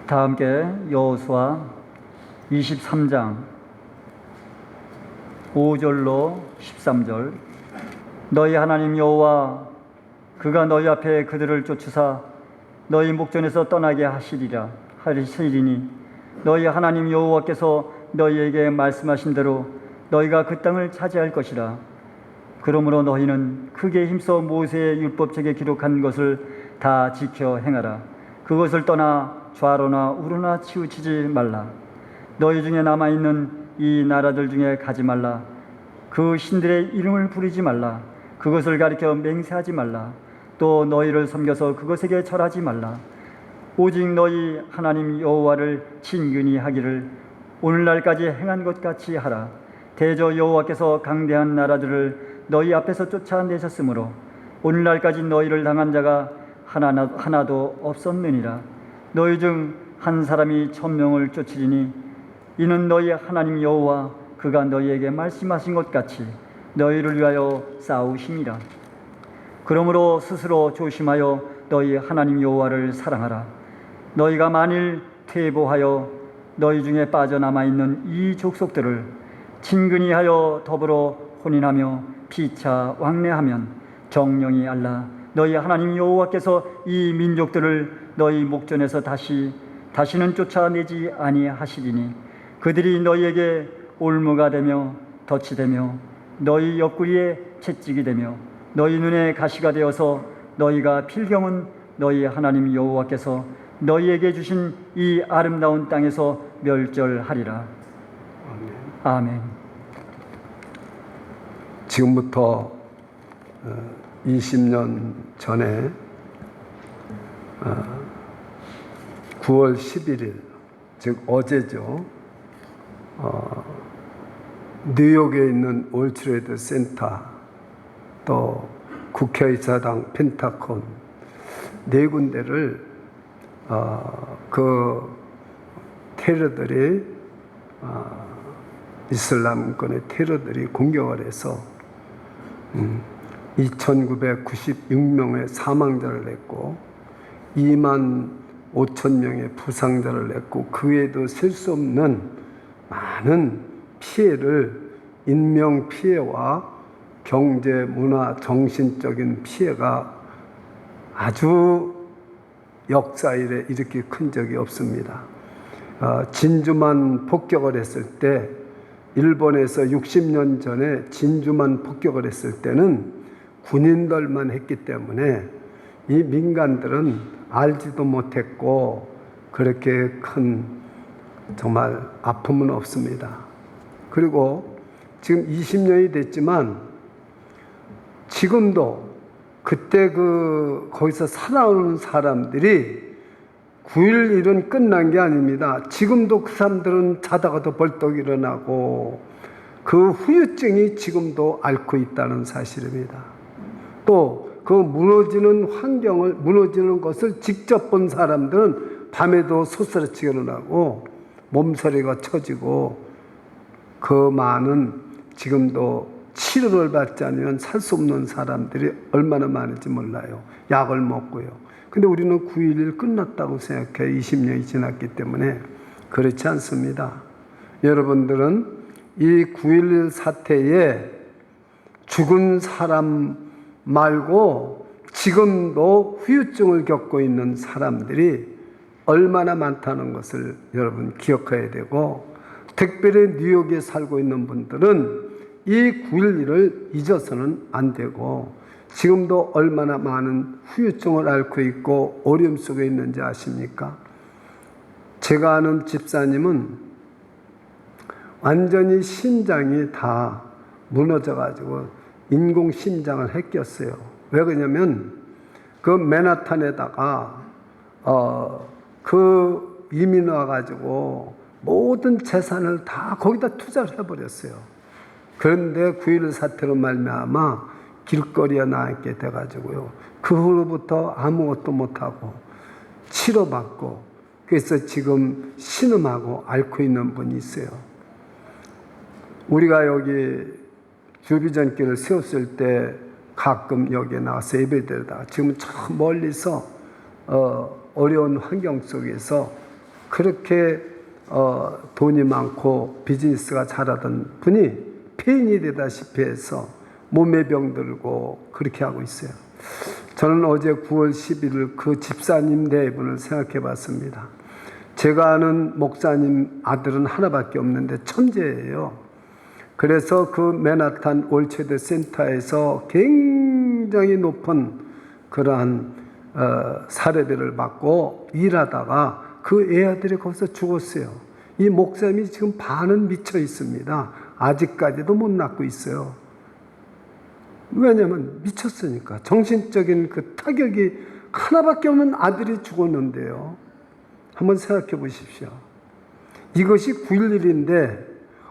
다 함께 여호수아 23장 5절로 13절. 너희 하나님 여호와 그가 너희 앞에 그들을 쫓으사 너희 목전에서 떠나게 하시리니 너희 하나님 여호와께서 너희에게 말씀하신 대로 너희가 그 땅을 차지할 것이라. 그러므로 너희는 크게 힘써 모세의 율법책에 기록한 것을 다 지켜 행하라. 그것을 떠나 좌로나 우로나 치우치지 말라. 너희 중에 남아있는 이 나라들 중에 가지 말라. 그 신들의 이름을 부르지 말라. 그것을 가리켜 맹세하지 말라. 또 너희를 섬겨서 그것에게 절하지 말라. 오직 너희 하나님 여호와를 친근히 하기를 오늘날까지 행한 것 같이 하라. 대저 여호와께서 강대한 나라들을 너희 앞에서 쫓아내셨으므로 오늘날까지 너희를 당한 자가 하나도 없었느니라. 너희 중 한 사람이 1000명을 쫓으리니 이는 너희 하나님 여호와 그가 너희에게 말씀하신 것 같이 너희를 위하여 싸우심이라. 그러므로 스스로 조심하여 너희 하나님 여호와를 사랑하라. 너희가 만일 퇴보하여 너희 중에 빠져남아 있는 이 족속들을 친근히 하여 더불어 혼인하며 피차 왕래하면 정령이 알라. 너희 하나님 여호와께서 이 민족들을 너희 목전에서 다시는 쫓아내지 아니하시리니 그들이 너희에게 올무가 되며 덫이 되며 너희 옆구리에 채찍이 되며 너희 눈에 가시가 되어서 너희가 필경은 너희 하나님 여호와께서 너희에게 주신 이 아름다운 땅에서 멸절하리라. 아멘. 지금부터 20년 전에 9월 11일, 즉 어제죠. 뉴욕에 있는 월트레이드 센터, 또 국회의사당 펜타곤 네 군데를 그 테러들이 이슬람권의 테러들이 공격을 해서 2996명의 사망자를 냈고 25,000명의 부상자를 냈고 그 외에도 셀 수 없는 많은 피해를 인명 피해와 경제, 문화, 정신적인 피해가 아주 역사 이래 이렇게 큰 적이 없습니다. 진주만 폭격을 했을 때 일본에서 60년 전에 진주만 폭격을 했을 때는 군인들만 했기 때문에 이 민간들은 알지도 못했고 그렇게 큰 정말 아픔은 없습니다. 그리고 지금 20년이 됐지만 지금도 그때 거기서 살아오는 사람들이 9.11은 끝난 게 아닙니다. 지금도 그 사람들은 자다가도 벌떡 일어나고 그 후유증이 지금도 앓고 있다는 사실입니다. 또 그 무너지는 환경을, 무너지는 것을 직접 본 사람들은 밤에도 소스라치게 일어나고 몸서리가 처지고 그 많은 지금도 치료를 받지 않으면 살 수 없는 사람들이 얼마나 많은지 몰라요. 약을 먹고요. 근데 우리는 9.11 끝났다고 생각해요. 20년이 지났기 때문에. 그렇지 않습니다. 여러분들은 이 9.11 사태에 죽은 사람 말고 지금도 후유증을 겪고 있는 사람들이 얼마나 많다는 것을 여러분 기억해야 되고, 특별히 뉴욕에 살고 있는 분들은 이 9.11을 잊어서는 안 되고 지금도 얼마나 많은 후유증을 앓고 있고 어려움 속에 있는지 아십니까? 제가 아는 집사님은 완전히 심장이 다 무너져가지고 인공심장을 했겼어요. 왜 그러냐면 그 맨하탄에다가 그 이민 와가지고 모든 재산을 다 거기다 투자를 해버렸어요. 그런데 9.11 사태로 말미암아 길거리에 나앉게 돼가지고요. 그 후로부터 아무것도 못하고 치료받고 그래서 지금 신음하고 앓고 있는 분이 있어요. 우리가 여기 주비전길을 세웠을 때 가끔 여기에 나와서 예배드리다가 지금 저 멀리서 어려운 환경 속에서 그렇게 돈이 많고 비즈니스가 잘하던 분이 폐인이 되다시피 해서 몸에 병들고 그렇게 하고 있어요. 저는 어제 9월 11일 그 집사님 네 분을 생각해 봤습니다. 제가 아는 목사님 아들은 하나밖에 없는데 천재예요. 그래서 그 맨하탄 월체드 센터에서 굉장히 높은 그러한 사례비를 받고 일하다가 그 애아들이 거기서 죽었어요. 이 목사님이 지금 반은 미쳐 있습니다. 아직까지도 못 낫고 있어요. 왜냐하면 미쳤으니까. 정신적인 그 타격이 하나밖에 없는 아들이 죽었는데요. 한번 생각해 보십시오. 이것이 9.11인데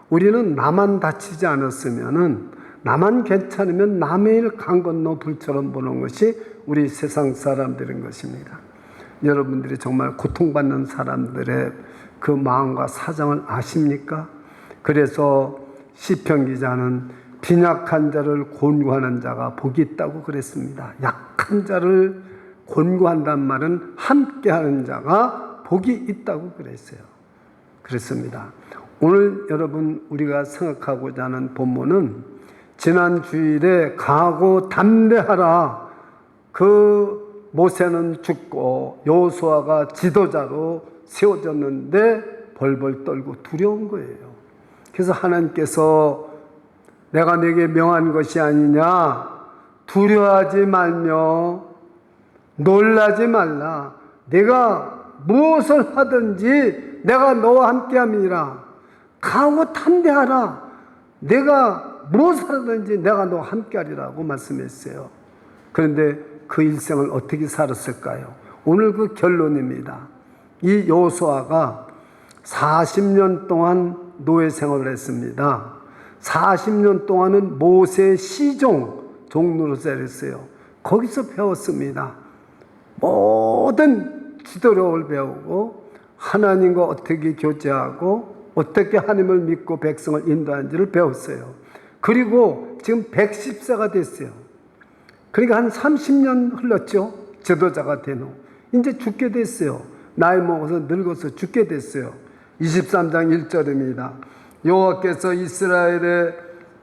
우리는 나만 다치지 않았으면은, 나만 괜찮으면 남의 일 강 건너 불처럼 보는 것이 우리 세상 사람들인 것입니다. 여러분들이 정말 고통받는 사람들의 그 마음과 사정을 아십니까? 그래서 시편 기자는 빈약한 자를 곤고하는 자가 복이 있다고 그랬습니다. 약한 자를 곤고한단 말은 함께하는 자가 복이 있다고 그랬어요. 그렇습니다. 오늘 여러분 우리가 생각하고자 하는 본문은 지난 주일에 강하고 담대하라. 그 모세는 죽고 여호수아가 지도자로 세워졌는데 벌벌 떨고 두려운 거예요. 그래서 하나님께서 내가 네게 명한 것이 아니냐, 두려워하지 말며 놀라지 말라. 내가 무엇을 하든지 내가 너와 함께함이라. 강하고 담대하라. 내가 무엇을 하든지 내가 너와 함께하리라고 말씀했어요. 그런데 그 일생을 어떻게 살았을까요? 오늘 그 결론입니다. 이 여호수아가 40년 동안 노예 생활을 했습니다. 40년 동안은 모세의 종로서 일했어요. 거기서 배웠습니다. 모든 지도력을 배우고 하나님과 어떻게 교제하고 어떻게 하나님을 믿고 백성을 인도하는지를 배웠어요. 그리고 지금 110세가 됐어요. 그러니까 한 30년 흘렀죠. 지도자가 된 후. 이제 죽게 됐어요. 나이 먹어서 늙어서 죽게 됐어요. 23장 1절입니다. 여호와께서 이스라엘의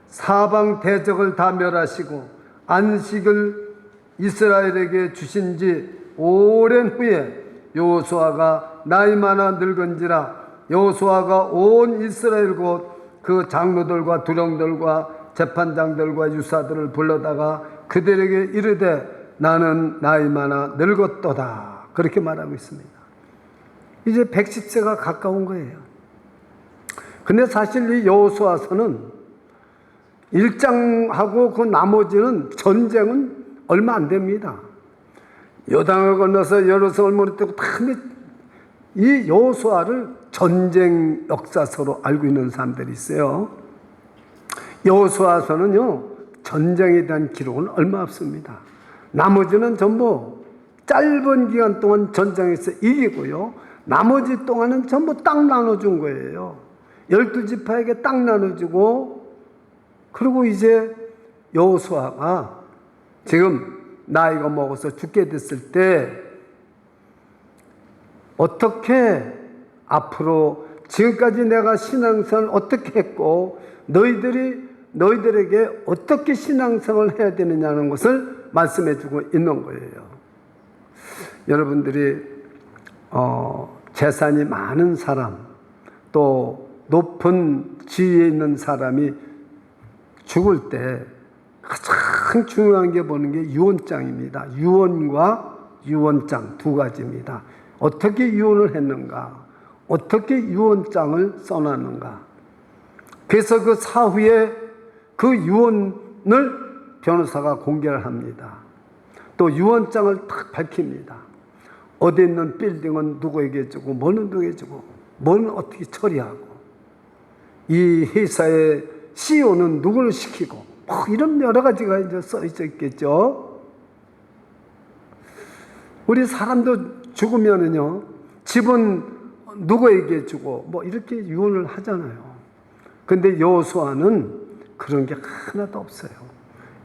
사방 대적을 다 멸하시고 안식을 이스라엘에게 주신 지 오랜 후에 여호수아가 나이 많아 늙은지라 여호수아가 온 이스라엘 곧 그 장로들과 두령들과 재판장들과 유사들을 불러다가 그들에게 이르되 나는 나이 많아 늙었도다. 그렇게 말하고 있습니다. 이제 110세가 가까운 거예요. 근데 사실 이 여호수아서는 1장하고 그 나머지는 전쟁은 얼마 안 됩니다. 요단을 건너서 여루살렘을 무너뜨리고 다. 이 여호수아를 전쟁 역사서로 알고 있는 사람들이 있어요. 여호수아서는요, 전쟁에 대한 기록은 얼마 없습니다. 나머지는 전부 짧은 기간 동안 전쟁에서 이기고요. 나머지 동안은 전부 땅 나눠준 거예요. 12지파에게 땅 나눠주고, 그리고 이제 여호수아가 지금 나이가 먹어서 죽게 됐을 때 어떻게 앞으로 지금까지 내가 신앙생활을 어떻게 했고 너희들에게 어떻게 신앙생활을 해야 되느냐는 것을 말씀해 주고 있는 거예요. 여러분들이 재산이 많은 사람, 또 높은 지위에 있는 사람이 죽을 때 가장 중요한 게 보는 게 유언장입니다. 유언과 유언장 두 가지입니다. 어떻게 유언을 했는가, 어떻게 유언장을 써놨는가. 그래서 그 사후에 그 유언을 변호사가 공개를 합니다. 또 유언장을 딱 밝힙니다. 어디 있는 빌딩은 누구에게 주고, 뭐는 누구에게 주고, 뭐는 어떻게 처리하고, 이 회사의 CEO는 누구를 시키고, 뭐 이런 여러 가지가 이제 써 있겠죠. 우리 사람도 죽으면은요, 집은 누구에게 주고, 뭐 이렇게 유언을 하잖아요. 근데 여호수아는 그런 게 하나도 없어요.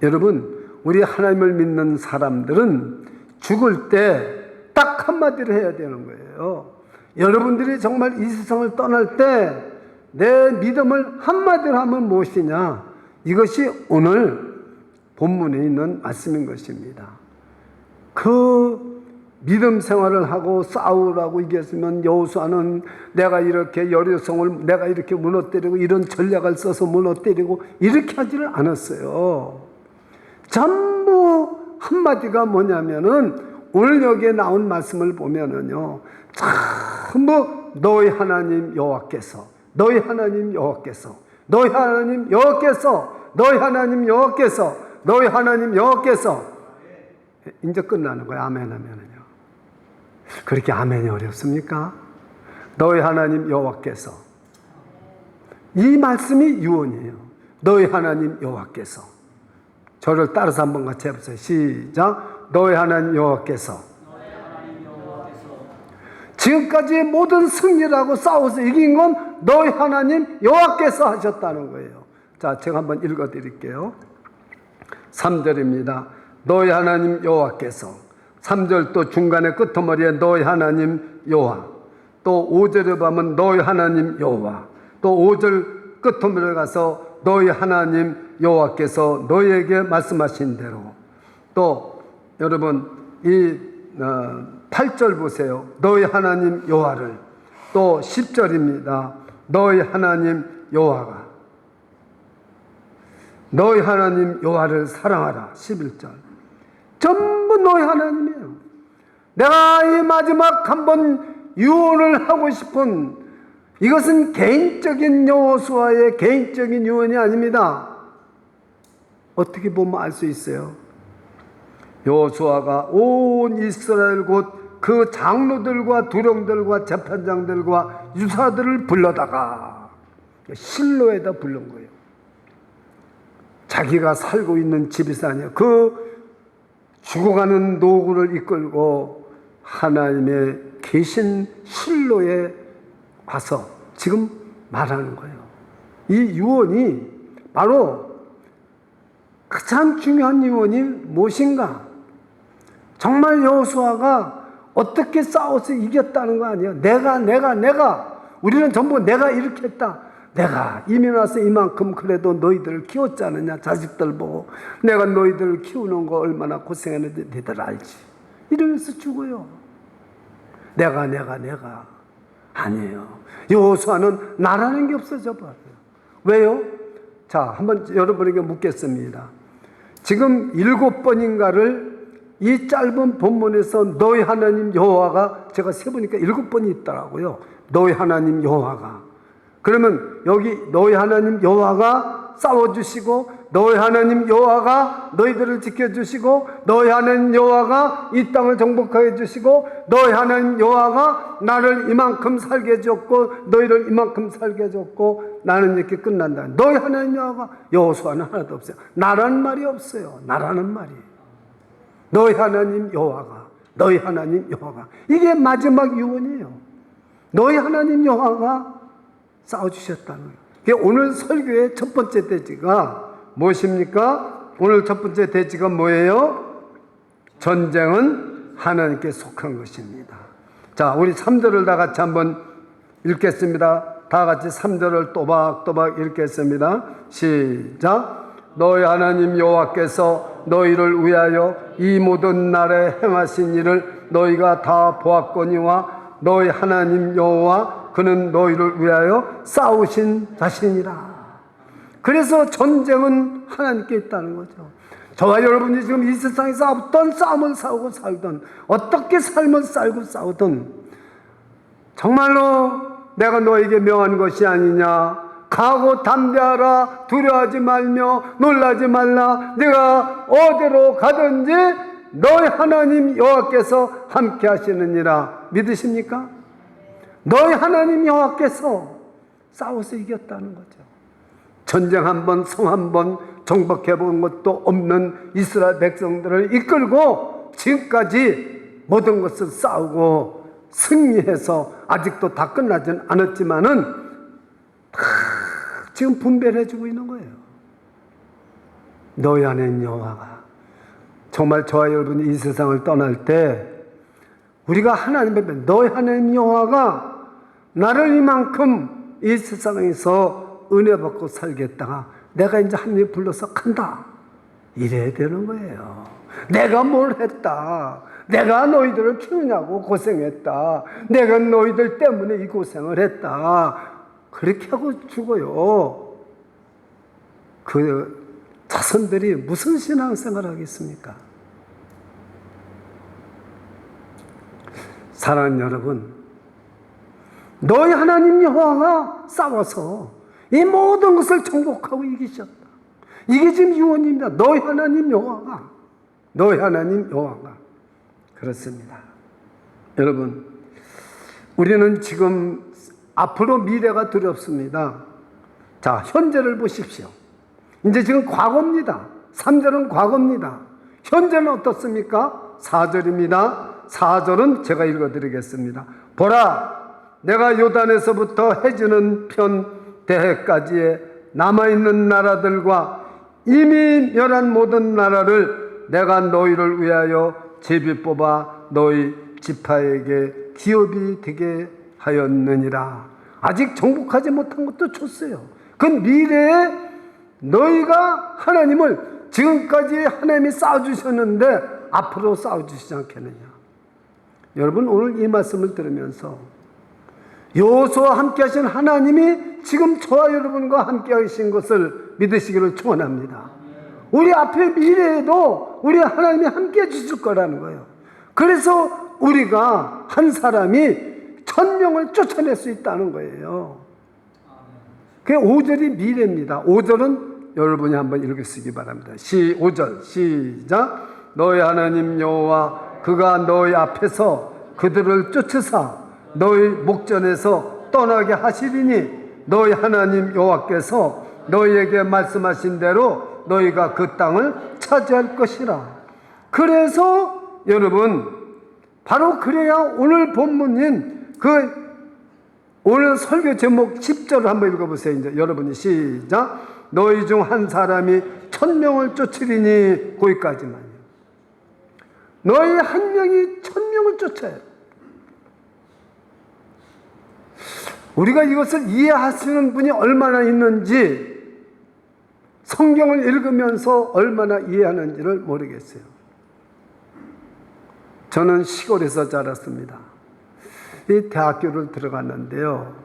여러분, 우리 하나님을 믿는 사람들은 죽을 때 딱 한마디를 해야 되는 거예요. 여러분들이 정말 이 세상을 떠날 때 내 믿음을 한마디로 하면 무엇이냐? 이것이 오늘 본문에 있는 말씀인 것입니다. 그 믿음 생활을 하고 싸우라고 얘기했으면 여호수아는 내가 이렇게 여리고성을 내가 이렇게 무너뜨리고 이런 전략을 써서 무너뜨리고 이렇게 하지를 않았어요. 전부 한마디가 뭐냐면은 오늘 여기에 나온 말씀을 보면은요, 전부 너희 하나님 여호와께서, 너희 하나님 여호와께서, 너희 하나님 여호와께서, 너희 하나님 여호와께서, 너희 하나님 여호와께서. 이제 끝나는 거예요. 아멘 하면은요. 그렇게 아멘이 어렵습니까? 너희 하나님 여호와께서. 이 말씀이 유언이에요. 너희 하나님 여호와께서. 저를 따라서 한번 같이 해보세요. 시작. 너희 하나님 여호와께서. 지금까지 모든 승리를 하고 싸워서 이긴 건 너희 하나님 여호와께서 하셨다는 거예요. 자, 제가 한번 읽어드릴게요. 3절입니다. 너희 하나님 여호와께서. 3절 또 중간에 끄트머리에 너희 하나님 여호와. 또 5절에 보면 너희 하나님 여호와. 또 5절 끄트머리에 가서 너희 하나님 여호와께서 너희에게 말씀하신 대로. 또 여러분 이 8절 보세요. 너희 하나님 여호와를. 또 10절입니다. 너희 하나님 여호와가. 너희 하나님 여호와를 사랑하라. 11절. 전부 너희 하나님이에요. 내가 이 마지막 한번 유언을 하고 싶은, 이것은 개인적인 여호수아의 개인적인 유언이 아닙니다. 어떻게 보면 알 수 있어요. 여호수아가 온 이스라엘 곧 그 장로들과 두령들과 재판장들과 유사들을 불러다가 실로에다 부른 거예요. 자기가 살고 있는 집이 아니에요. 그 죽어가는 노구를 이끌고 하나님의 계신 실로에 와서 지금 말하는 거예요. 이 유언이 바로 가장 중요한 유언이 무엇인가? 정말 여호수아가 어떻게 싸워서 이겼다는 거 아니에요. 내가 우리는 전부 내가 이렇게 했다. 내가 이미 와서 이만큼 그래도 너희들을 키웠지 않느냐. 자식들 보고 내가 너희들을 키우는 거 얼마나 고생했는지 너희들 알지. 이러면서 죽어요. 내가 아니에요. 여호수아는 나라는 게 없어져 버려요. 왜요? 자, 한번 여러분에게 묻겠습니다. 지금 7번인가를 이 짧은 본문에서 너희 하나님 여호와가, 제가 세보니까 7번이 있더라고요. 너희 하나님 여호와가. 그러면 여기 너희 하나님 여호와가 싸워주시고, 너희 하나님 여호와가 너희들을 지켜주시고, 너희 하나님 여호와가 이 땅을 정복하게 해주시고, 너희 하나님 여호와가 나를 이만큼 살게 해줬고 너희를 이만큼 살게 해줬고, 나는 이렇게 끝난다. 너희 하나님 여호와가. 여호수아는 하나도 없어요. 나라는 말이 없어요. 나라는 말이. 너희 하나님 여호와가, 너희 하나님 여호와가. 이게 마지막 유언이에요. 너희 하나님 여호와가 싸워주셨다는 거예요. 오늘 설교의 첫 번째 대지가 무엇입니까? 오늘 첫 번째 대지가 뭐예요? 전쟁은 하나님께 속한 것입니다. 자, 우리 3절을 다 같이 한번 읽겠습니다. 다 같이 3절을 또박또박 읽겠습니다. 시작. 너희 하나님 여호와께서 너희를 위하여 이 모든 날에 행하신 일을 너희가 다 보았거니와 너희 하나님 여호와 그는 너희를 위하여 싸우신 자신이라. 그래서 전쟁은 하나님께 있다는 거죠. 저와 여러분이 지금 이 세상에서 어떤 싸움을 싸우고 살든, 어떻게 삶을 살고 싸우든, 정말로 내가 너에게 명한 것이 아니냐. 가고 담대하라. 두려워하지 말며 놀라지 말라. 네가 어디로 가든지 너희 하나님 여호와께서 함께 하시느니라. 믿으십니까? 너희 하나님 여호와께서 싸워서 이겼다는 거죠. 전쟁 한 번, 성 한 번 정복해 본 것도 없는 이스라엘 백성들을 이끌고 지금까지 모든 것을 싸우고 승리해서 아직도 다 끝나진 않았지만은 다 지금 분별해주고 있는 거예요. 너희 하나님 여호와가. 정말 저와 여러분이 이 세상을 떠날 때 우리가 하나님 앞에 너희 하나님 여호와가 나를 이만큼 이 세상에서 은혜 받고 살겠다가 내가 이제 하나님 불러서 간다. 이래야 되는 거예요. 내가 뭘 했다. 내가 너희들을 키우냐고 고생했다. 내가 너희들 때문에 이 고생을 했다. 그렇게 하고 죽어요. 그 자손들이 무슨 신앙생활을 하겠습니까? 사랑하는 여러분, 너희 하나님 여호와가 싸워서 이 모든 것을 정복하고 이기셨다. 이게 지금 유언입니다. 너희 하나님 여호와가, 너희 하나님 여호와가. 그렇습니다. 여러분, 우리는 지금 앞으로 미래가 두렵습니다. 자, 현재를 보십시오. 이제 지금 과거입니다. 3절은 과거입니다. 현재는 어떻습니까? 4절입니다. 4절은 제가 읽어드리겠습니다. 보라, 내가 요단에서부터 해지는 편 대해까지의 남아있는 나라들과 이미 멸한 모든 나라를 내가 너희를 위하여 제비 뽑아 너희 지파에게 기업이 되게 하였느니라. 아직 정복하지 못한 것도 줬어요. 그 미래에 너희가 하나님을 지금까지 하나님이 쌓아주셨는데 앞으로 쌓아주시지 않겠느냐. 여러분, 오늘 이 말씀을 들으면서 여호수아와 함께 하신 하나님이 지금 저와 여러분과 함께 하신 것을 믿으시기를 축원합니다. 우리 앞에 미래에도 우리 하나님이 함께 해주실 거라는 거예요. 그래서 우리가 한 사람이 1000명을 쫓아낼 수 있다는 거예요. 그게 5절이 미래입니다. 5절은 여러분이 한번 읽으시기 바랍니다. 5절 시작. 너희 하나님 여호와 그가 너희 앞에서 그들을 쫓으사 너희 목전에서 떠나게 하시리니 너희 하나님 여호와께서 너희에게 말씀하신 대로 너희가 그 땅을 차지할 것이라. 그래서 여러분, 바로 그래야 오늘 본문인 그 오늘 설교 제목 10절을 한번 읽어보세요. 이제 여러분이 시작. 너희 중 한 사람이 1000명을 쫓으리니 거기까지만요. 너희 한 명이 1000명을 쫓아요. 우리가 이것을 이해하시는 분이 얼마나 있는지 성경을 읽으면서 얼마나 이해하는지를 모르겠어요. 저는 시골에서 자랐습니다. 이 대학교를 들어갔는데요.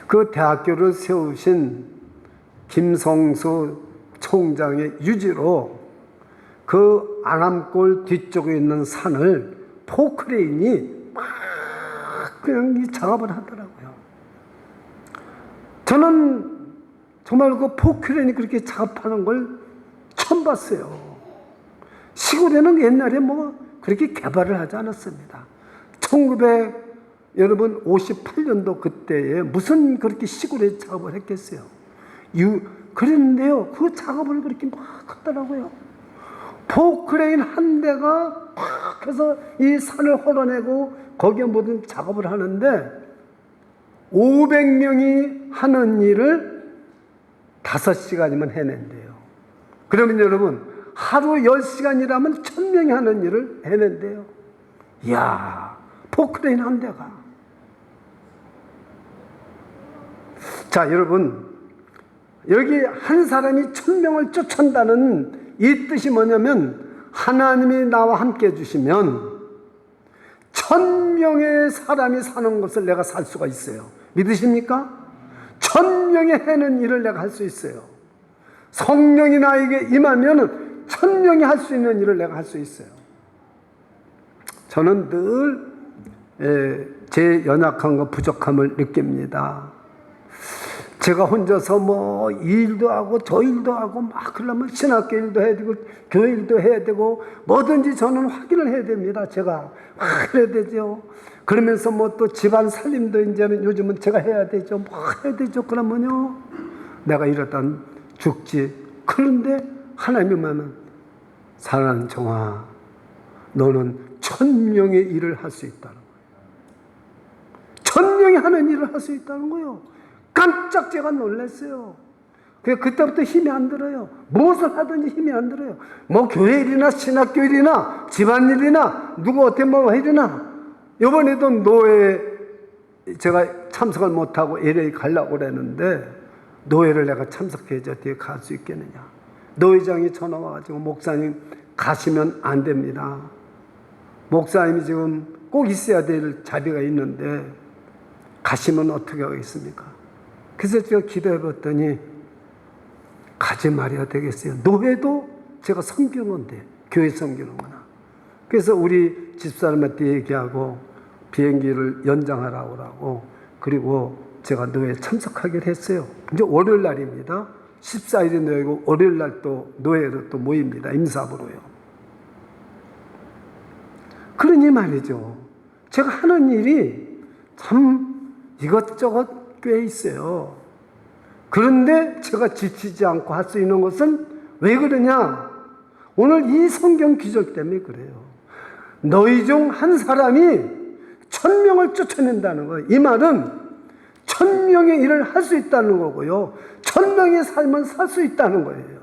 그 대학교를 세우신 김성수 총장의 유지로 그 안암골 뒤쪽에 있는 산을 포크레인이 막 그냥 이 작업을 하더라고요. 저는 정말 그 포크레인이 그렇게 작업하는 걸 처음 봤어요. 시골에는 옛날에 뭐 그렇게 개발을 하지 않았습니다. 1958년도 그때에 무슨 그렇게 시골에 작업을 했겠어요. 그랬는데요, 그 작업을 그렇게 막 하더라고요. 포크레인 한 대가 팍 해서 이 산을 헐어내고 거기에 모든 작업을 하는데 500명이 하는 일을 5시간이면 해낸대요. 그러면 여러분, 하루 10시간이라면 1000명이 하는 일을 해낸대요. 이야, 포크레인 한 대가. 자, 여러분, 여기 한 사람이 1000명을 쫓아낸다는 이 뜻이 뭐냐면, 하나님이 나와 함께 해주시면 1000명의 사람이 사는 것을 내가 살 수가 있어요. 믿으십니까? 1000명이 해는 일을 내가 할 수 있어요. 성령이 나에게 임하면 1000명이 할 수 있는 일을 내가 할 수 있어요. 저는 늘 제 연약한 것, 부족함을 느낍니다. 제가 혼자서 뭐 이 일도 하고 저 일도 하고 막 그러면 신학교 일도 해야 되고 교회 일도 해야 되고 뭐든지 저는 확인을 해야 됩니다. 제가 그래야 되죠. 그러면서 뭐 또 집안 살림도 이제는 요즘은 제가 해야 되죠. 뭐 해야 되죠. 그러면요, 내가 이러다 죽지. 그런데 하나님이 말하면, 사랑하는 정아, 너는 1000명의 일을 할 수 있다는 거예요. 1000명이 하는 일을 할 수 있다는 거예요. 깜짝 제가 놀랐어요. 그때부터 힘이 안 들어요. 무엇을 하든지 힘이 안 들어요. 뭐 교회 일이나 신학교 일이나 집안일이나 누구 어떻게 뭐 일이나. 이번에도 노예 제가 참석을 못하고 LA 가려고 그랬는데 노예를 내가 참석해야지 어떻게 갈 수 있겠느냐. 노회장이 전화 와가지고 목사님 가시면 안 됩니다. 목사님이 지금 꼭 있어야 될 자리가 있는데 가시면 어떻게 하겠습니까? 그래서 제가 기도해 봤더니 가지 말아야 되겠어요. 노예도 제가 섬기는 건데, 교회 섬기는 거나. 그래서 우리 집사람한테 얘기하고 비행기를 연장하라고 하고, 그리고 제가 노예 참석하기로 했어요. 이제 월요일 날입니다. 14일이 노예고 월요일 날 또 노예로 또 모입니다. 임사부로요. 그러니 말이죠. 제가 하는 일이 참 이것저것 꽤 있어요. 그런데 제가 지치지 않고 할 수 있는 것은 왜 그러냐? 오늘 이 성경 기적 때문에 그래요. 너희 중 한 사람이 1000명을 쫓아낸다는 거예요. 이 말은 1000명의 일을 할 수 있다는 거고요. 1000명의 삶을 살 수 있다는 거예요.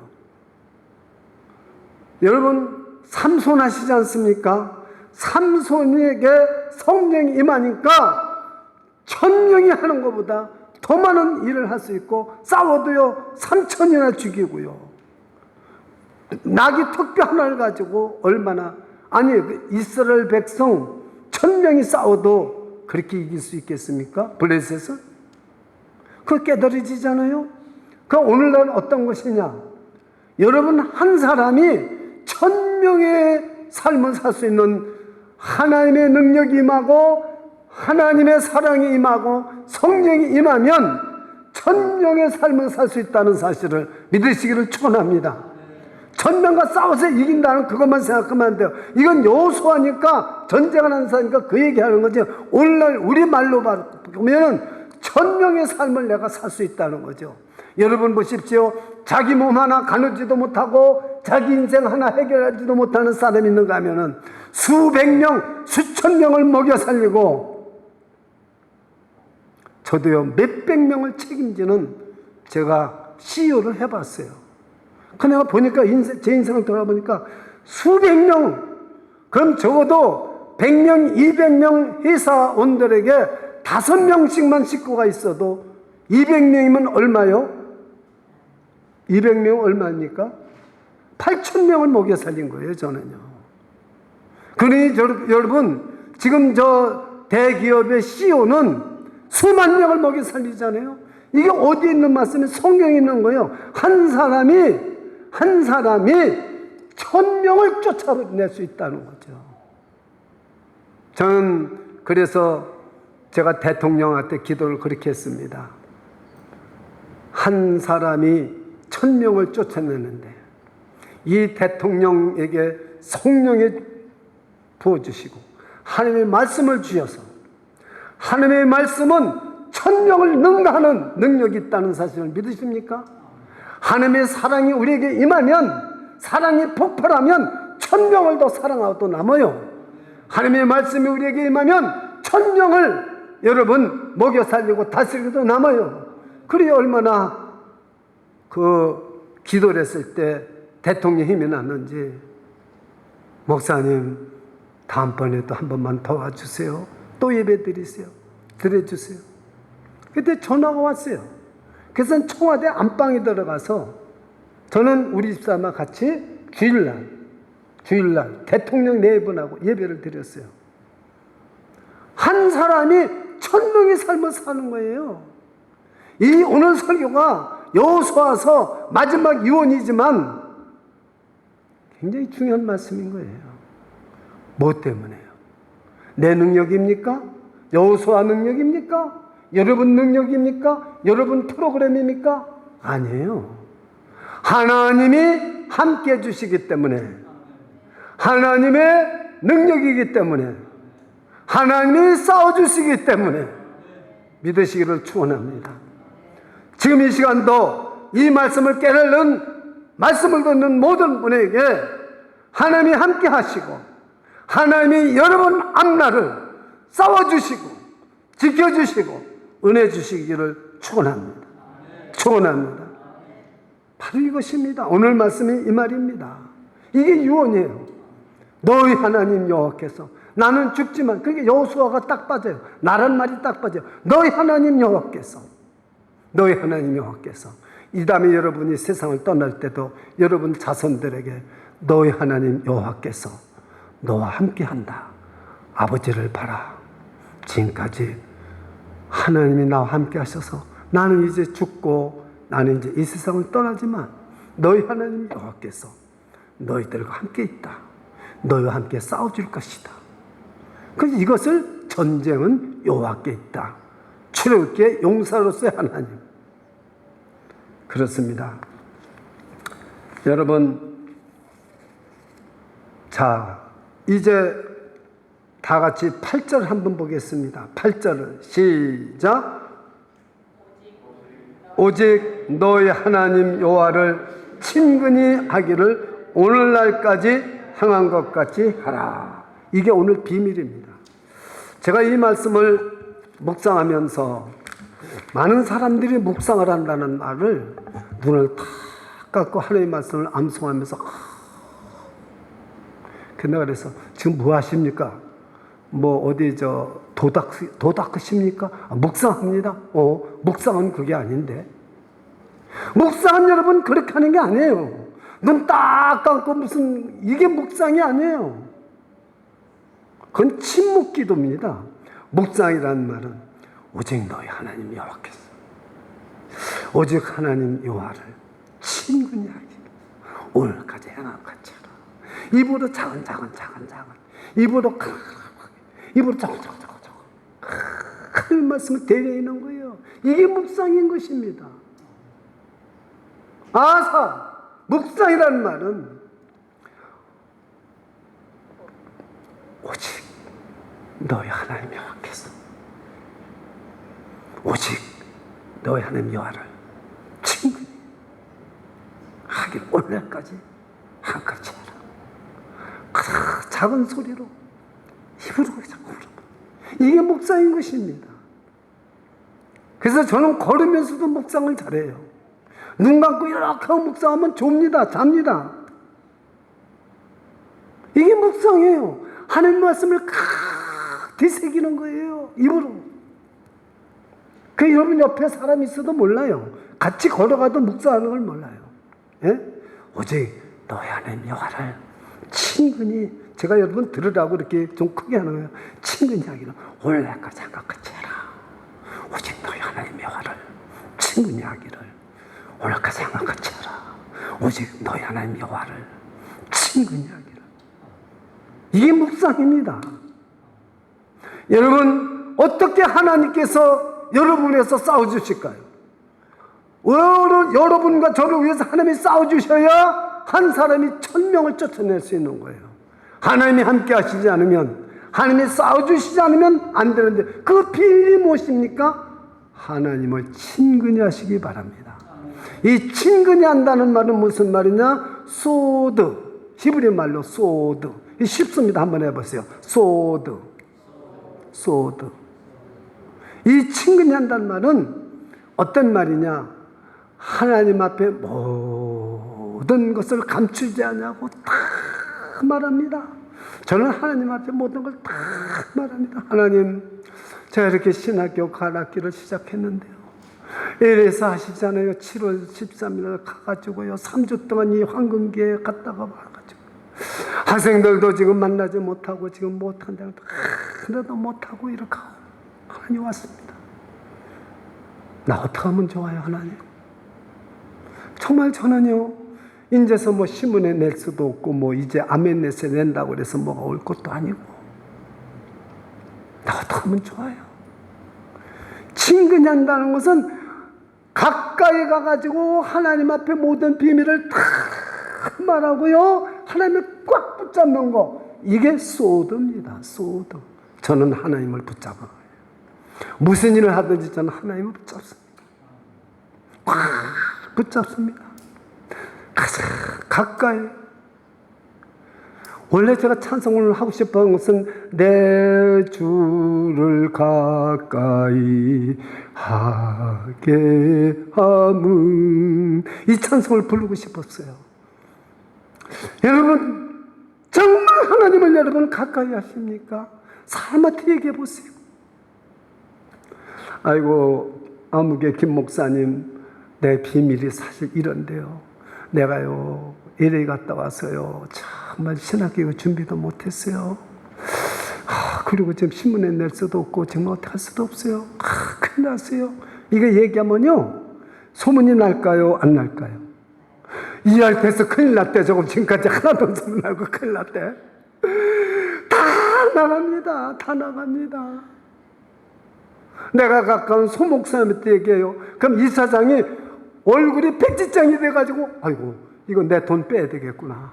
여러분, 삼손 아시지 않습니까? 삼손에게 성령이 임하니까 1000명이 하는 것보다 더 많은 일을 할 수 있고, 싸워도요 3000이나 죽이고요. 나귀 턱뼈 하나를 가지고 얼마나, 아니 이스라엘 백성 1000명이 싸워도 그렇게 이길 수 있겠습니까? 블레셋은? 그거 깨달아지잖아요. 그 오늘날 어떤 것이냐? 여러분 한 사람이 1000명의 삶을 살 수 있는 하나님의 능력이 임하고 하나님의 사랑이 임하고 성령이 임하면 1000명의 삶을 살 수 있다는 사실을 믿으시기를 축원합니다. 1000명과 싸워서 이긴다는 그것만 생각하면 안 돼요. 이건 여호수아니까, 전쟁을 하는 사람이니까 그 얘기하는 거지. 오늘날 우리 말로 보면 1000명의 삶을 내가 살 수 있다는 거죠. 여러분 보십시오. 자기 몸 하나 가누지도 못하고 자기 인생 하나 해결하지도 못하는 사람이 있는가 하면은 수백 명, 수천 명을 먹여 살리고, 저도요 몇백 명을 책임지는 제가 CEO를 해봤어요. 그 내가 보니까 제 인생을 돌아보니까 수백 명, 그럼 적어도 100명, 200명 회사원들에게 5명씩만 식구가 있어도 200명이면 얼마요? 200명 얼마입니까? 8,000명을 먹여 살린 거예요, 저는요. 그러니 여러분, 지금 저 대기업의 CEO는 수만 명을 먹여 살리잖아요. 이게 어디 있는 말씀이 성경에 있는 거예요. 한 사람이 1000명을 쫓아낼 수 있다는 거죠. 저는 그래서 제가 대통령한테 기도를 그렇게 했습니다. 한 사람이 1000명을 쫓아내는데 이 대통령에게 성령에 부어주시고 하나님의 말씀을 주셔서, 하나님의 말씀은 1000명을 능가하는 능력이 있다는 사실을 믿으십니까? 하나님의 사랑이 우리에게 임하면, 사랑이 폭발하면 1000명을 더 사랑하고 또 남아요. 하나님의 말씀이 우리에게 임하면 1000명을 여러분 먹여 살리고 다스리고도 남아요. 그리 얼마나 그 기도를 했을 때 대통령 힘이 났는지, 목사님 다음번에 또 한 번만 도와주세요. 또 예배 드려주세요. 그때 전화가 왔어요. 그래서 청와대 안방에 들어가서 저는 우리 집사람과 같이 주일날 대통령 네 분하고 예배를 드렸어요. 한 사람이 1000명의 삶을 사는 거예요. 이 오늘 설교가 여호수아서 마지막 유언이지만 굉장히 중요한 말씀인 거예요. 뭐 때문에요? 내 능력입니까? 여호수아 능력입니까? 여러분 능력입니까? 여러분 프로그램입니까? 아니에요. 하나님이 함께 해주시기 때문에, 하나님의 능력이기 때문에, 하나님이 싸워주시기 때문에 믿으시기를 축원합니다. 지금 이 시간도 이 말씀을 깨달은, 말씀을 듣는 모든 분에게 하나님이 함께 하시고 하나님이 여러분 앞날을 싸워주시고 지켜주시고 은혜 주시기를 축원합니다. 축원합니다. 바로 이것입니다. 오늘 말씀이 이 말입니다. 이게 유언이에요. 너희 하나님 여호와께서 나는 죽지만, 그게 여호수아가 딱 빠져요. 나란 말이 딱 빠져요. 너희 하나님 여호와께서, 너희 하나님 여호와께서 이 다음에 여러분이 세상을 떠날 때도 여러분 자손들에게 너희 하나님 여호와께서 너와 함께한다. 아버지를 봐라. 지금까지 하나님이 나와 함께 하셔서 나는 이제 죽고 나는 이제 이 세상을 떠나지만 너희 하나님 여호와께서 너희들과 함께 있다. 너희와 함께 싸워줄 것이다. 그래서 이것을 전쟁은 여호와께 있다. 출애굽기의 용사로서의 하나님. 그렇습니다. 여러분, 자, 이제 다 같이 8절 한번 보겠습니다. 8절을 시작. 오직 너희 하나님 여호와를 친근히 하기를 오늘날까지 행한 것 같이 하라. 이게 오늘 비밀입니다. 제가 이 말씀을 묵상하면서 많은 사람들이 묵상을 한다는 말을 눈을 탁 감고 하나님의 말씀을 암송하면서 그래서 지금 뭐 하십니까? 뭐 어디 도닦으십니까? 묵상합니다. 묵상은 그게 아닌데. 묵상은 여러분 그렇게 하는 게 아니에요. 눈 딱 감고 무슨 이게 묵상이 아니에요. 그건 침묵 기도입니다. 묵상이라는 말은 오직 너희 하나님 여호와께서 오직 하나님 여호와를 친근히 하기를 오늘까지 행한 같이 하라. 입으로 작은 입으로 큰 입으로 작은 하나님 말씀을 대리하는 거예요. 이게 묵상인 것입니다. 묵상이라는 말은 오직 너희 하나님 여호와께서 오직 너희 하나님 여호와를 친근히 하길 오늘까지 한같이 하라. 작은 소리로 입으로 자꾸 부르고 이게 묵상인 것입니다. 그래서 저는 걸으면서도 묵상을 잘해요. 눈 감고 이렇게 하고 묵상하면 잡니다. 이게 묵상이에요. 하나님 말씀을 되새기는 거예요. 입으로. 그 여러분 옆에 사람이 있어도 몰라요. 같이 걸어가도 묵상하는 걸 몰라요. 예? 오직 너희 하나님 여호와를 친근히, 제가 여러분 들으라고 이렇게 좀 크게 하는 거예요. 친근히 하기를 오늘날까지 한것같이 해라. 오직 너희 하나님 여호와를 친근히 하기를 오늘까지 한것같이 해라. 오직 너희 하나님 여호와를 친근히 하기를. 이게 묵상입니다. 여러분, 어떻게 하나님께서 여러분에서 싸워주실까요? 여러분과 저를 위해서 하나님이 싸워주셔야 한 사람이 1000명을 쫓아낼 수 있는 거예요. 하나님이 함께 하시지 않으면, 하나님이 싸워주시지 않으면 안 되는데, 그 비밀이 무엇입니까? 하나님을 친근히 하시기 바랍니다. 이 친근히 한다는 말은 무슨 말이냐? 소드, 히브리 말로 소드. 쉽습니다. 한번 해보세요. 소드. 이 친근히 한다는 말은 어떤 말이냐? 하나님 앞에 모든 것을 감추지 않냐고 다 말합니다. 저는 하나님 앞에 모든 걸 다 말합니다. 하나님, 제가 이렇게 신학교 가락기를 시작했는데요. 이래서 하시잖아요. 7월 13일 가가지고요. 3주 동안 이 황금기에 갔다가 와가지고. 학생들도 지금 만나지 못하고 지금 못한다고 하나도 못하고 이렇게 하나님 왔습니다. 나 어떻게 하면 좋아요, 하나님? 정말 저는요, 인제서 뭐 신문에 낼 수도 없고, 뭐 이제 아멘넷에 낸다고 그래서 뭐가 올 것도 아니고, 나 어떻게 하면 좋아요? 친근히 한다는 것은 가까이 가가지고 하나님 앞에 모든 비밀을 다 말하고요, 하나님을 꽉 붙잡는 거, 이게 소드입니다. 소드. 저는 하나님을 붙잡아요. 무슨 일을 하든지 저는 하나님을 붙잡습니다. 꽉 붙잡습니다. 가장 가까이. 원래 제가 찬송을 하고 싶은 것은 내 주를 가까이 하게 함은, 이 찬송을 부르고 싶었어요. 여러분, 정말 하나님을 여러분 가까이 하십니까? 사람한테 얘기해 보세요. 아이고, 아무개 김 목사님, 내 비밀이 사실 이런데요. 내가요, LA 갔다 와서요, 정말 신학교육 준비도 못했어요. 그리고 지금 신문에 낼 수도 없고 정말 어떻게 할 수도 없어요. 큰일 났어요. 이거 얘기하면요, 소문이 날까요, 안 날까요? 이할 때서 큰일 났대. 조금 지금까지 하나도 소문 나고 큰일 났대. 다 나갑니다. 다 나갑니다. 내가 가까운 소 목사님한테 얘기해요. 그럼 이사장이 얼굴이 백지장이 돼가지고, 아이고, 이거 내 돈 빼야 되겠구나.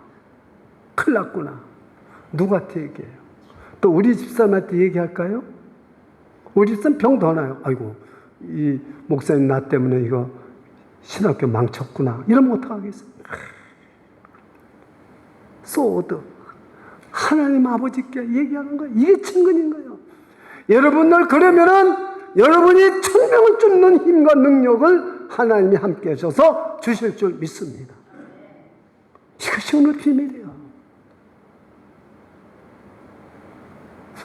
큰일 났구나. 누구한테 얘기해요? 또 우리 집사람한테 얘기할까요? 우리 집사람 병 더 나요. 아이고, 이 목사님 나 때문에 이거 신학교 망쳤구나. 이러면 어떡하겠어요? 소드. 하나님 아버지께 얘기하는 거예요. 이게 친근인 거예요. 여러분들 그러면은 여러분이 천명을 쫓는 힘과 능력을 하나님이 함께 하셔서 주실 줄 믿습니다. 이것이 오늘 비밀이에요.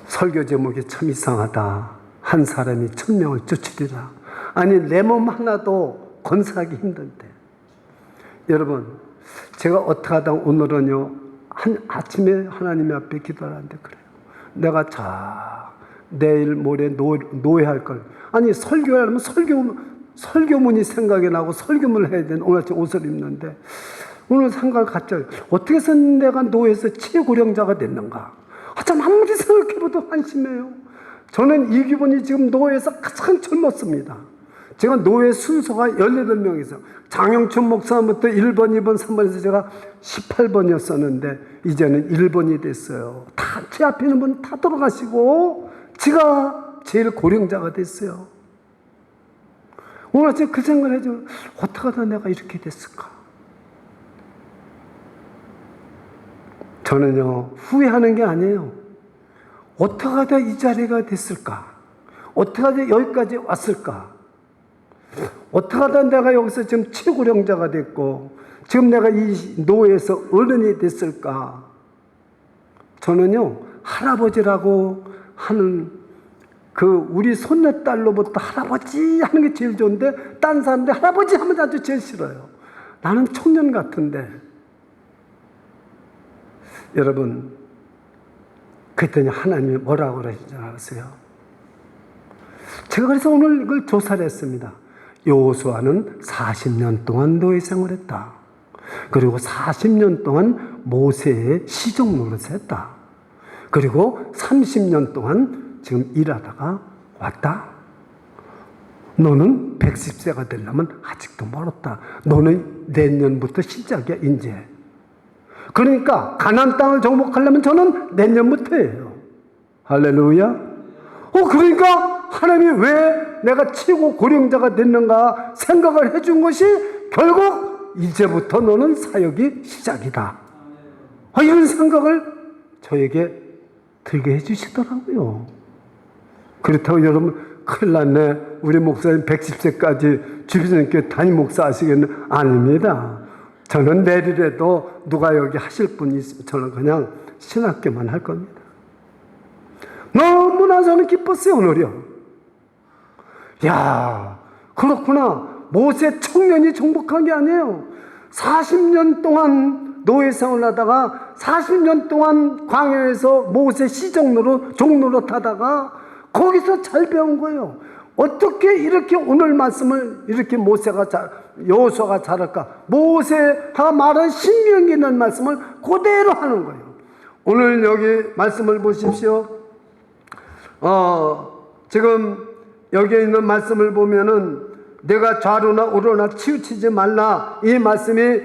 설교 제목이 참 이상하다. 한 사람이 천명을 쫓으리라. 아니, 내 몸 하나도 건사하기 힘든데. 여러분, 제가 어떻게 하다 오늘은요, 한 아침에 하나님 앞에 기도하는데 그래요. 내가 내일 모레 노예할 걸. 아니, 설교하려면 설교문이 생각이 나고 설교문을 해야 되는, 오늘 아침 옷을 입는데 오늘 생각을 갖죠. 어떻게 해서 내가 노예에서 최고령자가 됐는가? 참 아무리 생각해봐도 한심해요. 저는 이 기분이 지금 노예에서 가장 젊었습니다. 제가 노예 순서가 18명이서 장영춘 목사부터 1번, 2번, 3번에서 제가 18번이었었는데 이제는 1번이 됐어요. 다 제 앞에 있는 분 다 돌아가시고 제가 제일 고령자가 됐어요. 오늘 아침에 그 생각을 해줘. 어떻게 하다 내가 이렇게 됐을까? 저는요, 후회하는 게 아니에요. 어떻게 하다 이 자리가 됐을까? 어떻게 하다 여기까지 왔을까? 어떻게 하다 내가 여기서 지금 최고령자가 됐고, 지금 내가 이 노예에서 어른이 됐을까? 저는요, 할아버지라고 하는 우리 손녀딸로부터 할아버지 하는 게 제일 좋은데, 딴 사람들 할아버지 하면 아주 제일 싫어요. 나는 청년 같은데. 여러분, 그랬더니 하나님이 뭐라고 그러신 줄 아세요? 제가 그래서 오늘 이걸 조사를 했습니다. 여호수아는 40년 동안 노예 생활했다. 그리고 40년 동안 모세의 시종 노릇을 했다. 그리고 30년 동안 지금 일하다가 왔다. 너는 110세가 되려면 아직도 멀었다. 너는 내년부터 시작이야, 이제. 그러니까 가나안 땅을 정복하려면 저는 내년부터예요. 할렐루야. 그러니까 하나님이 왜 내가 최고 고령자가 됐는가 생각을 해준 것이 결국 이제부터 너는 사역이 시작이다. 이런 생각을 저에게 들게 해주시더라고요. 그렇다고 여러분 큰일 났네, 우리 목사님 110세까지 주비전교회 담임 목사 하시겠네? 아닙니다. 저는 내일이라도 누가 여기 하실 분이 있으면 저는 그냥 신학교만 할 겁니다. 너무나 저는 기뻤어요, 오늘이요. 야, 그렇구나. 모세 청년이 정복한 게 아니에요. 40년 동안 노예생활을 하다가 40년 동안 광야에서 모세 시종로로 종로로 타다가 거기서 잘 배운 거예요. 어떻게 이렇게 오늘 말씀을 이렇게 여호수아가 잘할까? 모세가 말한 신명기에 있는 말씀을 그대로 하는 거예요. 오늘 여기 말씀을 보십시오. 지금 여기에 있는 말씀을 보면은 내가 좌로나 우로나 치우치지 말라, 이 말씀이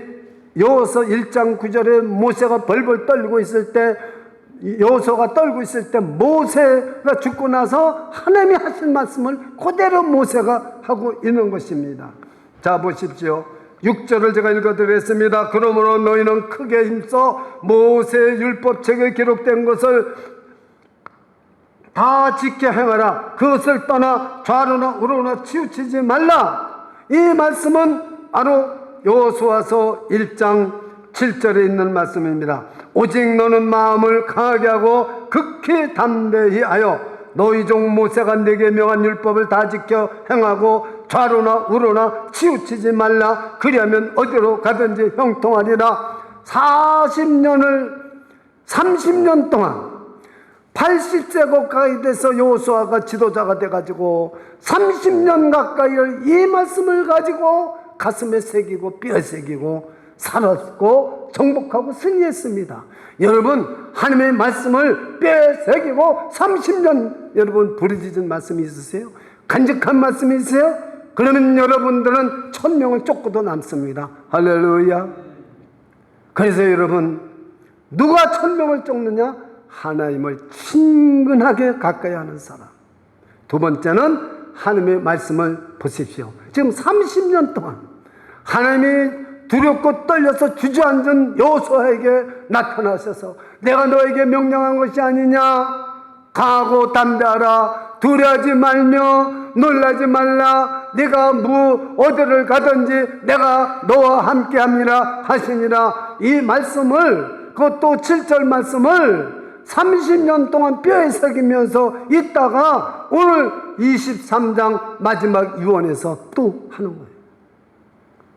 여호수아 1장 9절에 모세가 벌벌 떨고 있을 때, 여호수아가 떨고 있을 때 모세가 죽고 나서 하나님이 하신 말씀을 그대로 모세가 하고 있는 것입니다. 자, 보십시오. 6절을 제가 읽어드리겠습니다. 그러므로 너희는 크게 힘써 모세의 율법책에 기록된 것을 다 지켜 행하라. 그것을 떠나 좌로나 우로나 치우치지 말라. 이 말씀은 바로 여호수아서 1장 7절에 있는 말씀입니다. 오직 너는 마음을 강하게 하고 극히 담대히 하여 너희 종 모세가 내게 명한 율법을 다 지켜 행하고 좌로나 우로나 치우치지 말라. 그리하면 어디로 가든지 형통하리라. 30년 동안 80세 가까이 돼서 여호수아가 지도자가 돼가지고 30년 가까이를 이 말씀을 가지고 가슴에 새기고 뼈에 새기고 살았고 정복하고 승리했습니다. 여러분, 하나님의 말씀을 뼈에 새기고 30년 여러분 부르짖은 말씀이 있으세요? 간직한 말씀이 있으세요? 그러면 여러분들은 1000명을 쫓고도 남습니다. 할렐루야. 그래서 여러분, 누가 1000명을 쫓느냐? 하나님을 친근하게 가까이 하는 사람. 두 번째는 하나님의 말씀을 보십시오. 지금 30년 동안 하나님이 두렵고 떨려서 주저앉은 여호수아에게 나타나셔서 내가 너에게 명령한 것이 아니냐? 강하고 담대하라. 두려워하지 말며 놀라지 말라. 네가 어디를 가든지 내가 너와 함께함이라 하시니라. 이 말씀을, 그것도 7절 말씀을 30년 동안 뼈에 새기면서 있다가 오늘 23장 마지막 유언에서 또 하는 거예요.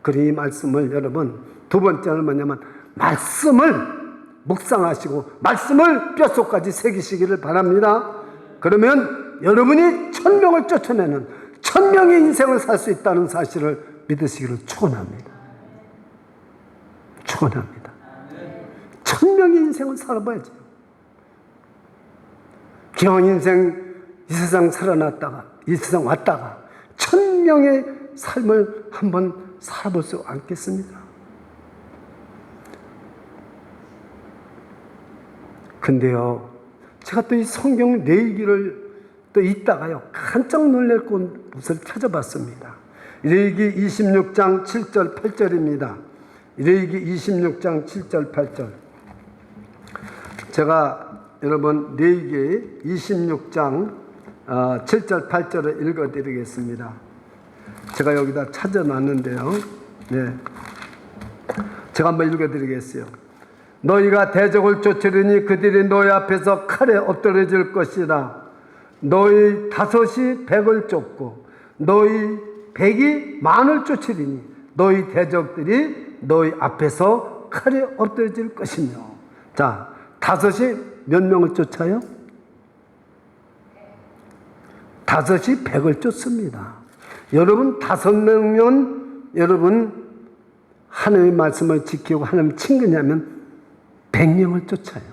그러니 이 말씀을 여러분, 두 번째는 뭐냐면 말씀을 묵상하시고 말씀을 뼛속까지 새기시기를 바랍니다. 그러면 여러분이 1000명을 쫓아내는 1000명의 인생을 살 수 있다는 사실을 믿으시기를 축원합니다. 축원합니다. 1000명의 인생을 살아봐야죠. 기왕 인생 이 세상 살아났다가 이 세상 왔다가 1000명의 삶을 한번 살아볼 수 않겠습니까? 근데요, 제가 또 이 성경 레위기를 또 읽다가요 깜짝 놀랄 곳을 찾아봤습니다. 레위기 26장 7절 8절입니다. 레위기 26장 7절 8절. 제가 여러분 레위기 26장 7절 8절을 읽어드리겠습니다. 제가 여기다 찾아놨는데요. 네. 제가 한번 읽어드리겠어요. 너희가 대적을 쫓으리니 그들이 너희 앞에서 칼에 엎드러질 것이라. 너희 5이 100을 쫓고 너희 100이 10,000을 쫓으리니 너희 대적들이 너희 앞에서 칼에 엎드러질 것이며. 자, 5이 몇 명을 쫓아요? 5이 100을 쫓습니다. 여러분 5명이면 여러분 하나님의 말씀을 지키고 하나님 친근하면 100명을 쫓아요.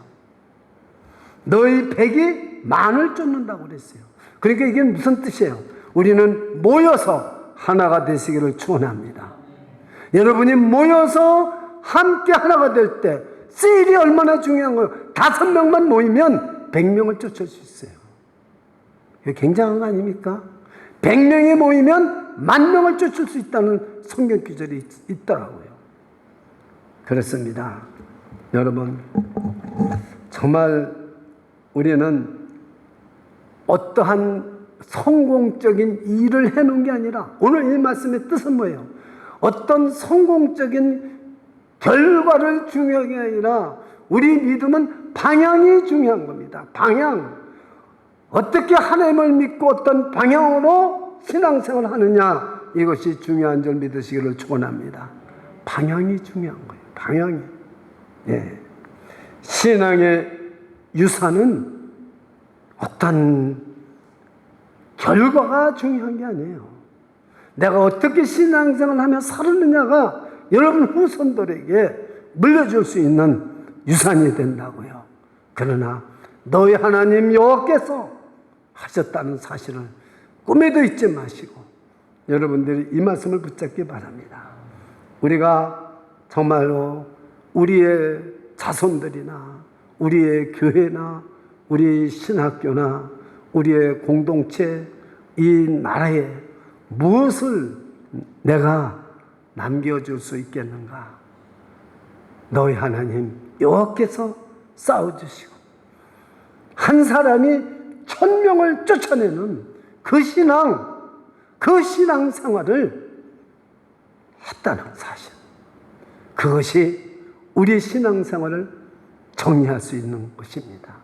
너희 100이 10,000을 쫓는다고 그랬어요. 그러니까 이게 무슨 뜻이에요? 우리는 모여서 하나가 되시기를 축원합니다. 여러분이 모여서 함께 하나가 될 때 세일이 얼마나 중요한 거예요. 5명만 모이면 100명을 쫓을 수 있어요. 이게 굉장한 거 아닙니까? 100명이 모이면 10,000명을 쫓을 수 있다는 성경 구절이 있더라고요. 그렇습니다. 여러분, 정말 우리는 어떠한 성공적인 일을 해놓은 게 아니라 오늘 이 말씀의 뜻은 뭐예요? 어떤 성공적인 결과를 중요한 게 아니라 우리 믿음은 방향이 중요한 겁니다. 방향. 어떻게 하나님을 믿고 어떤 방향으로 신앙생활을 하느냐, 이것이 중요한 줄 믿으시기를 축원합니다. 방향이 중요한 거예요. 방향이. 예. 신앙의 유산은 어떤 결과가 중요한 게 아니에요. 내가 어떻게 신앙생활을 하며 살았느냐가 여러분 후손들에게 물려줄 수 있는 유산이 된다고요. 그러나 너희 하나님 여호와께서 하셨다는 사실을 꿈에도 잊지 마시고 여러분들이 이 말씀을 붙잡기 바랍니다. 우리가 정말로 우리의 자손들이나 우리의 교회나 우리 신학교나 우리의 공동체, 이 나라에 무엇을 내가 남겨줄 수 있겠는가? 너희 하나님 여호와께서 싸워주시고 한 사람이 1000명을 쫓아내는 그 신앙 생활을 했다는 사실, 그것이 우리 신앙 생활을 정리할 수 있는 것입니다.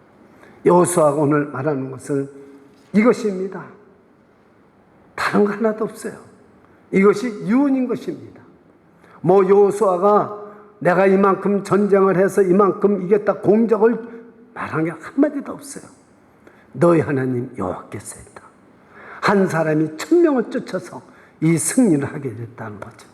여호수아가 오늘 말하는 것은 이것입니다. 다른 거 하나도 없어요. 이것이 유언인 것입니다. 뭐 여호수아가 내가 이만큼 전쟁을 해서 이만큼 이겼다 공적을 말한 게 한마디도 없어요. 너희 하나님 여호와께서 했다. 한 사람이 1000명을 쫓아서 이 승리를 하게 됐다는 거죠.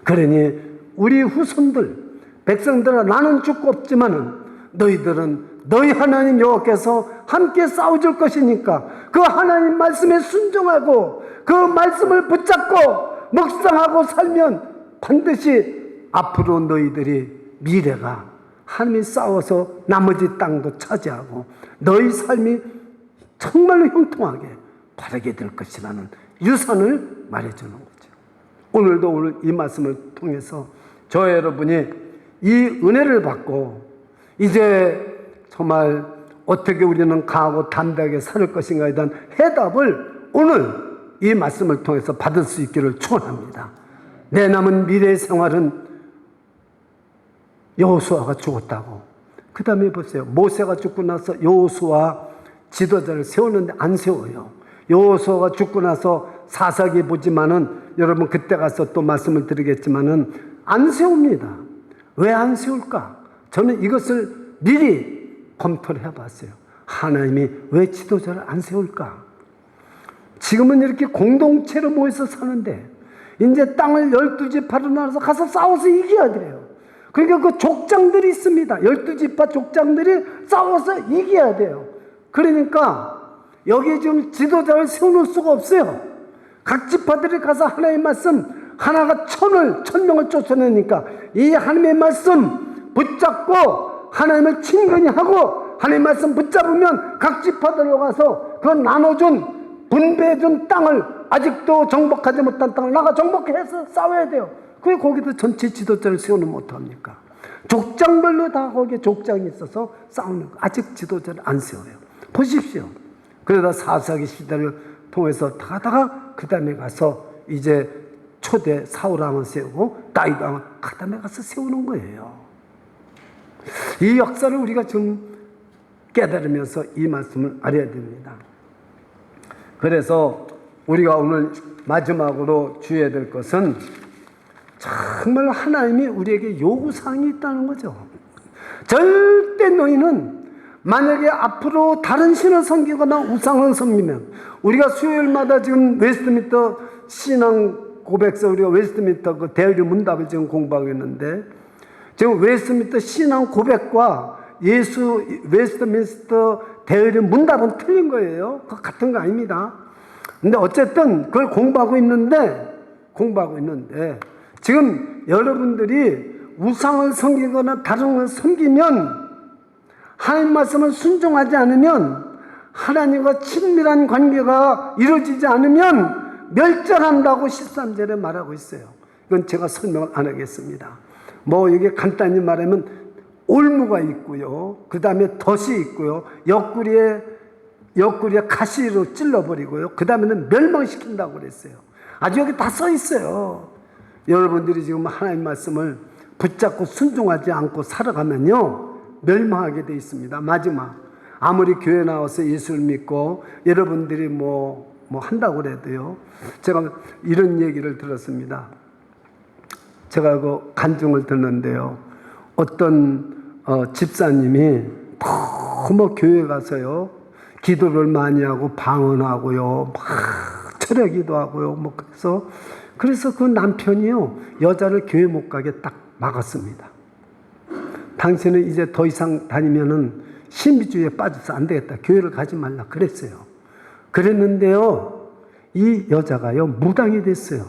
그러니 우리 후손들, 백성들아, 나는 죽고 없지만은 너희들은 너희 하나님 여호와께서 함께 싸워줄 것이니까 그 하나님 말씀에 순종하고 그 말씀을 붙잡고 묵상하고 살면 반드시 앞으로 너희들이 미래가 하나님이 싸워서 나머지 땅도 차지하고 너희 삶이 정말로 형통하게 바르게 될 것이라는 유산을 말해주는 거죠. 오늘도 오늘 이 말씀을 통해서 저 여러분이 이 은혜를 받고 이제 정말 어떻게 우리는 강하고 담대하게 살 것인가에 대한 해답을 오늘 이 말씀을 통해서 받을 수 있기를 축원합니다. 내 남은 미래의 생활은 여호수아가 죽었다고. 그 다음에 보세요. 모세가 죽고 나서 여호수아 지도자를 세우는데 안 세워요. 여호수아가 죽고 나서 사사기 보지만은 여러분 그때 가서 또 말씀을 드리겠지만은 안 세웁니다. 왜 안 세울까? 저는 이것을 미리 검토를 해봤어요. 하나님이 왜 지도자를 안 세울까? 지금은 이렇게 공동체로 모여서 사는데 이제 땅을 12지파로 나눠서 가서 싸워서 이겨야 돼요. 그러니까 그 족장들이 있습니다. 12지파 족장들이 싸워서 이겨야 돼요. 그러니까 여기에 지금 지도자를 세워놓을 수가 없어요. 각 지파들이 가서 하나님의 말씀, 하나가 1000명을 쫓아내니까 이 하나님의 말씀 붙잡고 하나님을 친근히 하고 하나님의 말씀 붙잡으면 각 지파들로 가서 그 나눠준 분배해준 땅을 아직도 정복하지 못한 땅을 나가 정복해서 싸워야 돼요. 왜 거기도 전체 지도자를 세우면 어떡합니까? 족장별로 다 거기에 족장이 있어서 싸우는 거. 아직 지도자를 안 세워요. 보십시오. 그러다 사사기 시대를 통해서 다가다가 그 다음에 가서 이제 초대 사울왕을 세우고 다윗왕을 그 다음에 가서 세우는 거예요. 이 역사를 우리가 좀 깨달으면서 이 말씀을 알아야 됩니다. 그래서 우리가 오늘 마지막으로 주의해야 될 것은 정말 하나님이 우리에게 요구사항이 있다는 거죠. 절대 너희는 만약에 앞으로 다른 신을 섬기거나 우상을 섬기면, 우리가 수요일마다 지금 웨스트민스터 신앙 고백서, 우리가 웨스트민스터 그 대의리 문답을 지금 공부하고 있는데, 지금 웨스트민스터 신앙 고백과 웨스트민스터 대의리 문답은 틀린 거예요. 그거 같은 거 아닙니다. 근데 어쨌든 그걸 공부하고 있는데 지금 여러분들이 우상을 섬기거나 다른 걸 섬기면, 하나님 말씀을 순종하지 않으면, 하나님과 친밀한 관계가 이루어지지 않으면 멸절한다고 13절에 말하고 있어요. 이건 제가 설명을 안 하겠습니다. 뭐 이게 간단히 말하면 올무가 있고요, 그 다음에 덫이 있고요, 옆구리에 가시로 찔러버리고요, 그 다음에는 멸망시킨다고 그랬어요. 아주 여기 다 써 있어요. 여러분들이 지금 하나님 말씀을 붙잡고 순종하지 않고 살아가면요, 멸망하게 돼 있습니다. 마지막, 아무리 교회 나와서 예수를 믿고 여러분들이 뭐 한다고 그래도요, 제가 이런 얘기를 들었습니다. 제가 그 간증을 듣는데요, 어떤 집사님이 너무 교회 가서요, 기도를 많이 하고 방언하고요, 막 철야기도 하고요, 뭐 그래서 그 남편이요, 여자를 교회 못 가게 딱 막았습니다. 당신은 이제 더 이상 다니면은 신비주의에 빠져서 안 되겠다, 교회를 가지 말라 그랬어요. 그랬는데요, 이 여자가요, 무당이 됐어요.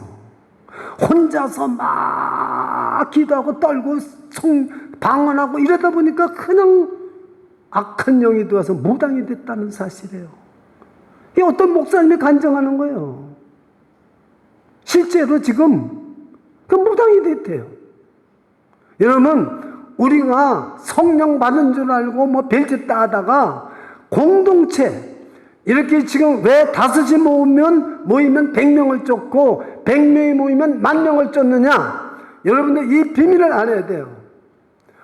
혼자서 막 기도하고 떨고 방언하고 이러다 보니까 그냥 악한 영이 들어와서 무당이 됐다는 사실이에요. 이 어떤 목사님이 간증하는 거예요. 실제로 지금 그 무당이 됐대요. 여러분, 우리가 성령 받은 줄 알고 뭐 별짓 다 하다가 공동체, 이렇게 지금 왜 다섯이 모이면 100명을 쫓고 100명이 모이면 10,000명을 쫓느냐? 여러분들 이 비밀을 알아야 돼요.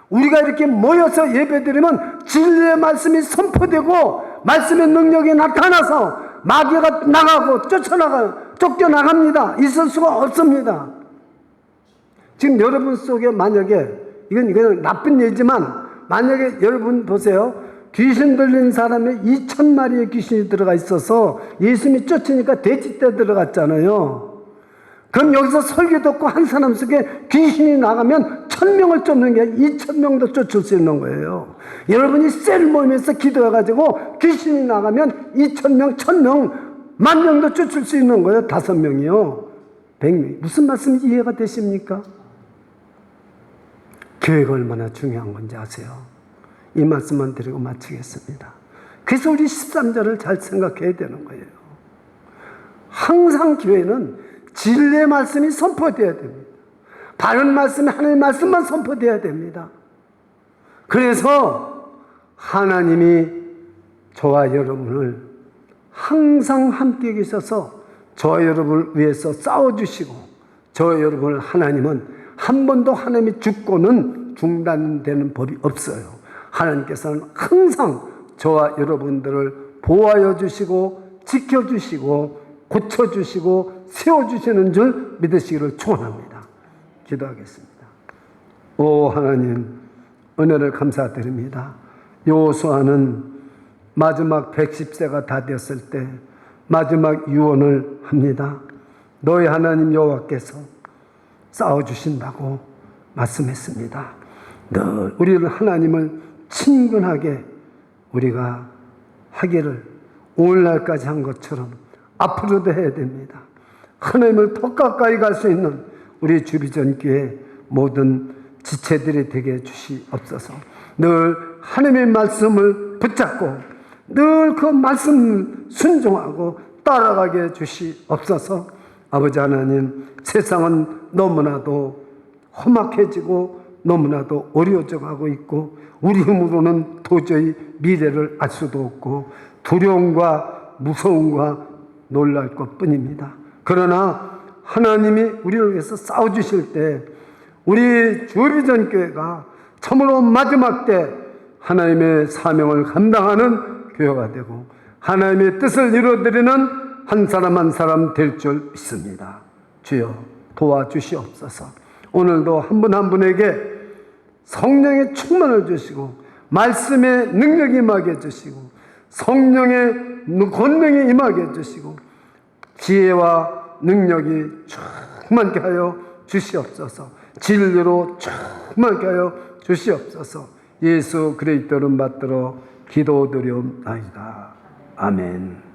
우리가 이렇게 모여서 예배드리면 진리의 말씀이 선포되고 말씀의 능력이 나타나서 마귀가 나가고 쫓겨나갑니다. 있을 수가 없습니다. 지금 여러분 속에 만약에 이건 그냥 나쁜 예지만 만약에 여러분 보세요. 귀신 들린 사람에 2,000마리의 귀신이 들어가 있어서 예수님이 쫓으니까 돼지떼 들어갔잖아요. 그럼 여기서 설교 듣고 한 사람 속에 귀신이 나가면 1,000명을 쫓는 게 2,000명도 쫓을 수 있는 거예요. 여러분이 셀 모임에서 기도해가지고 귀신이 나가면 2,000명, 1,000명, 10,000명도 쫓을 수 있는 거예요. 5명이요. 100명. 무슨 말씀인지 이해가 되십니까? 교회가 얼마나 중요한 건지 아세요? 이 말씀만 드리고 마치겠습니다. 그래서 우리 13절을 잘 생각해야 되는 거예요. 항상 교회는 진리의 말씀이 선포되어야 됩니다. 바른 말씀이 하나님의 말씀만 선포되어야 됩니다. 그래서 하나님이 저와 여러분을 항상 함께 계셔서 저와 여러분을 위해서 싸워주시고 저와 여러분을 하나님은 한 번도 하나님이 죽고는 중단되는 법이 없어요. 하나님께서는 항상 저와 여러분들을 보호하여 주시고 지켜주시고 고쳐주시고 세워주시는 줄 믿으시기를 축원합니다. 기도하겠습니다. 오 하나님, 은혜를 감사드립니다. 여호수아는 마지막 110세가 다 되었을 때 마지막 유언을 합니다. 너희 하나님 여호와께서 싸워주신다고 말씀했습니다. 늘 우리를 하나님을 친근하게 우리가 하기를 오늘날까지 한 것처럼 앞으로도 해야 됩니다. 하나님을 더 가까이 갈 수 있는 우리 주비전교회 모든 지체들이 되게 해주시옵소서. 늘 하나님의 말씀을 붙잡고 늘 그 말씀을 순종하고 따라가게 해주시옵소서. 아버지 하나님, 세상은 너무나도 험악해지고 너무나도 어려워져 가고 있고 우리 힘으로는 도저히 미래를 알 수도 없고 두려움과 무서움과 놀랄 것뿐입니다. 그러나 하나님이 우리를 위해서 싸워주실 때 우리 주비전교회가 참으로 마지막 때 하나님의 사명을 감당하는 교회가 되고 하나님의 뜻을 이루어드리는 한 사람 한 사람 될 줄 믿습니다. 주여 도와주시옵소서. 오늘도 한 분 한 분에게 성령의 충만을 주시고 말씀의 능력이 임하게 해주시고 성령의 권능이 임하게 해주시고 지혜와 능력이 충만케 하여 주시옵소서. 진리로 충만케 하여 주시옵소서. 예수 그리스도를 받들어 기도드리옵나이다. 아멘.